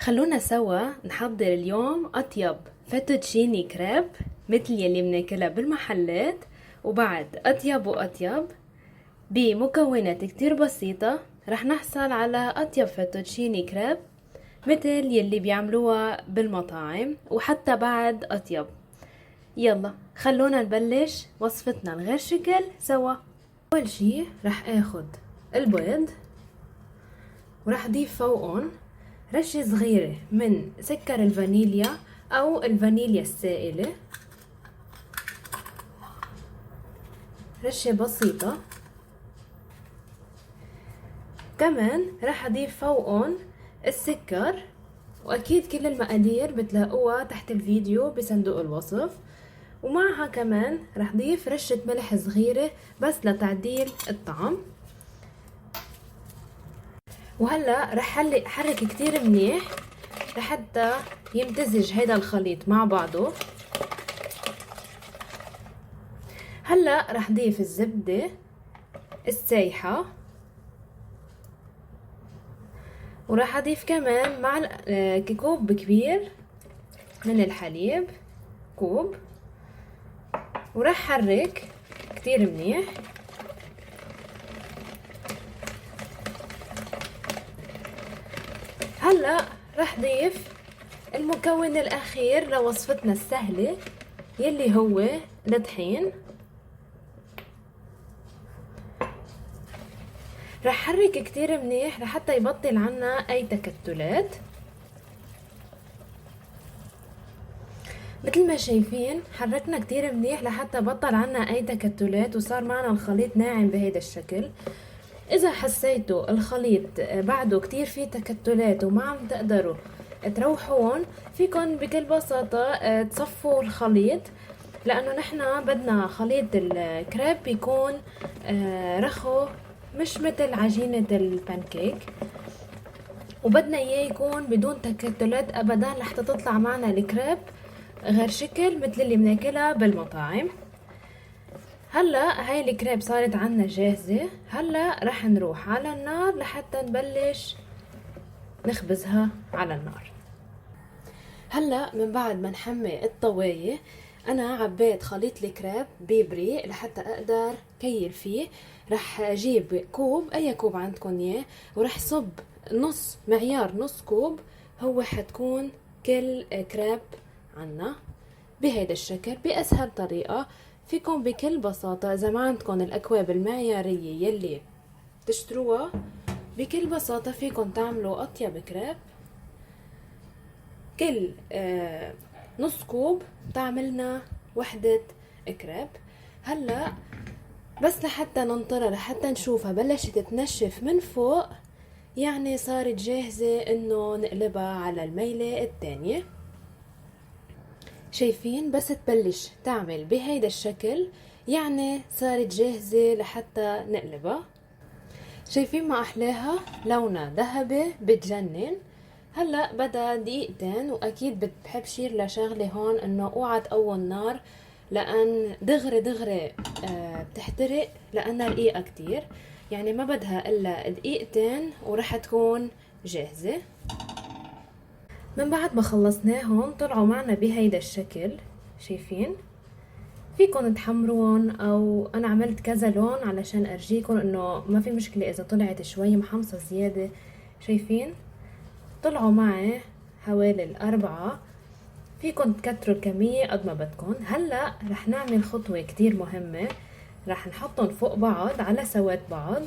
خلونا سوا نحضر اليوم أطيب فيتوتشيني كريب مثل يلي بناكلها بالمحلات، وبعد أطيب وأطيب بمكونات كتير بسيطة رح نحصل على أطيب فيتوتشيني كريب مثل يلي بيعملوها بالمطاعم وحتى بعد أطيب. يلا خلونا نبلش وصفتنا الغير شكل سوا. أول شي رح اخد البيض ورح اضيف فوقهم رشة صغيرة من سكر الفانيليا او الفانيليا السائلة، رشة بسيطة. كمان رح اضيف فوقهم السكر، واكيد كل المقادير بتلاقوها تحت الفيديو بصندوق الوصف. ومعها كمان رح اضيف رشة ملح صغيرة بس لتعديل الطعم. وهلا رح حرك كتير منيح لحتى يمتزج هيدا الخليط مع بعضه. هلا رح ضيف الزبدة السايحة، وراح اضيف كمان مع كوب كبير من الحليب، كوب. وراح حرك كتير منيح. هلا راح ضيف المكون الاخير لوصفتنا السهلة يلي هو الطحين. رح حرك كتير منيح لحتى يبطل عنا اي تكتلات. مثل ما شايفين حركنا كتير منيح لحتى بطل عنا اي تكتلات وصار معنا الخليط ناعم بهيدا الشكل. اذا حسيتوا الخليط بعده كتير فيه تكتلات وما عم تقدروا تروحون، فيكن بكل بساطة تصفوا الخليط، لانه نحنا بدنا خليط الكريب يكون رخو مش مثل عجينة البانكيك، وبدنا اياه يكون بدون تكتلات ابدا لحتى تطلع معنا الكريب غير شكل مثل اللي بناكلها بالمطاعم. هلا هاي الكريب صارت عنا جاهزة. هلا رح نروح على النار لحتى نبلش نخبزها على النار. هلا من بعد ما نحمي الطواية، انا عبيت خليط الكريب ببريق لحتى اقدر كيل فيه. رح اجيب كوب، اي كوب عندكم اياه، ورح صب نص معيار نص كوب، هو حتكون كل كريب عنا بهيدا الشكل بأسهل طريقة. فيكم بكل بساطة إذا ما عندكم الأكواب المعيارية يلي تشتروها، بكل بساطة فيكم تعملوا أطيب كريب. كل نص كوب تعملنا وحدة كريب. هلا بس لحتى ننطرها لحتى نشوفها بلشت تنشف من فوق، يعني صارت جاهزة انه نقلبها على الميلة التانية. شايفين بس تبلش تعمل بهيدا الشكل يعني صارت جاهزة لحتى نقلبها. شايفين ما احلاها، لونها ذهبي بتجنن. هلا بدها دقيقتين، واكيد بحب شير لشغلة هون انه اوعى تقووا النار، لان دغري دغري بتحترق لانها رقيقة كتير. يعني ما بدها الا دقيقتين ورح تكون جاهزة. من بعد ما خلصناهم طلعوا معنا بهيدا الشكل. شايفين؟ فيكن تحمرون او انا عملت كذا لون علشان ارجيكم انه ما في مشكلة اذا طلعت شوي محمصة زيادة. شايفين؟ طلعوا معي حوالي الأربعة. فيكن تكتروا الكمية قد ما بدكن. هلأ رح نعمل خطوة كتير مهمة، رح نحطهم فوق بعض على سوات بعض،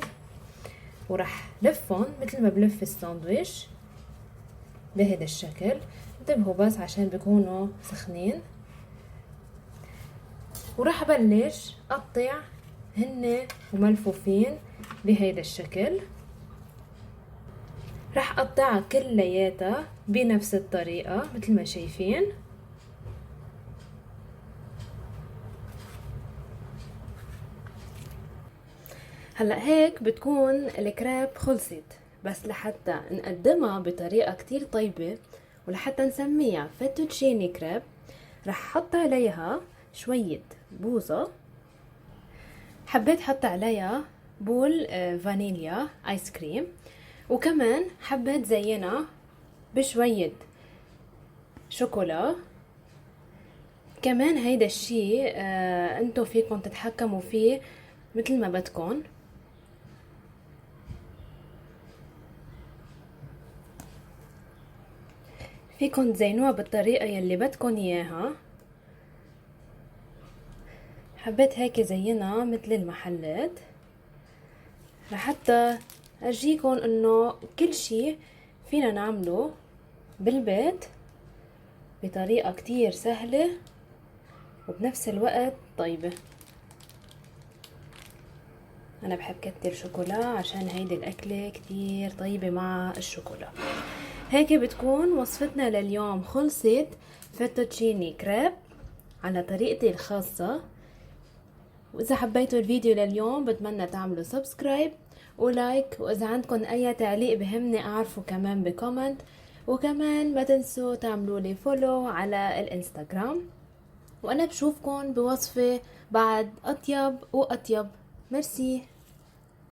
ورح لفهم مثل ما بلف الساندويش بهذا الشكل. انتبهوا بس عشان بيكونوا سخنين. وراح بلش قطع هن وملفوفين بهيدا الشكل. راح قطعها كلياتها بنفس الطريقة مثل ما شايفين. هلا هيك بتكون الكريب خلصت، بس لحتى نقدمها بطريقة كتير طيبة ولحتى نسميها فيتوتشيني كريب، رح حط عليها شوية بوظة. حبيت حط عليها بول فانيليا ايس كريم، وكمان حبيت زينها بشوية شوكولا. كمان هيدا الشي انتو فيكن تتحكموا فيه مثل ما بدكن. فيكن تزينوها بالطريقة يلي بدكن اياها. حبيت هيك زينها مثل المحلات لحتى اجيكم انه كل شي فينا نعمله بالبيت بطريقة كتير سهلة وبنفس الوقت طيبة. انا بحب كتر شوكولا عشان هيدي الاكلة كتير طيبة مع الشوكولا. هيك بتكون وصفتنا لليوم خلصت، فيتوتشيني كريب على طريقتي الخاصة. واذا حبيتوا الفيديو لليوم بتمنى تعملوا سبسكرايب ولايك، واذا عندكم اي تعليق بهمني اعرفه كمان بكومنت، وكمان ما تنسوا تعملوا لي فولو على الانستغرام. وانا بشوفكم بوصفة بعد اطيب واطيب. ميرسي.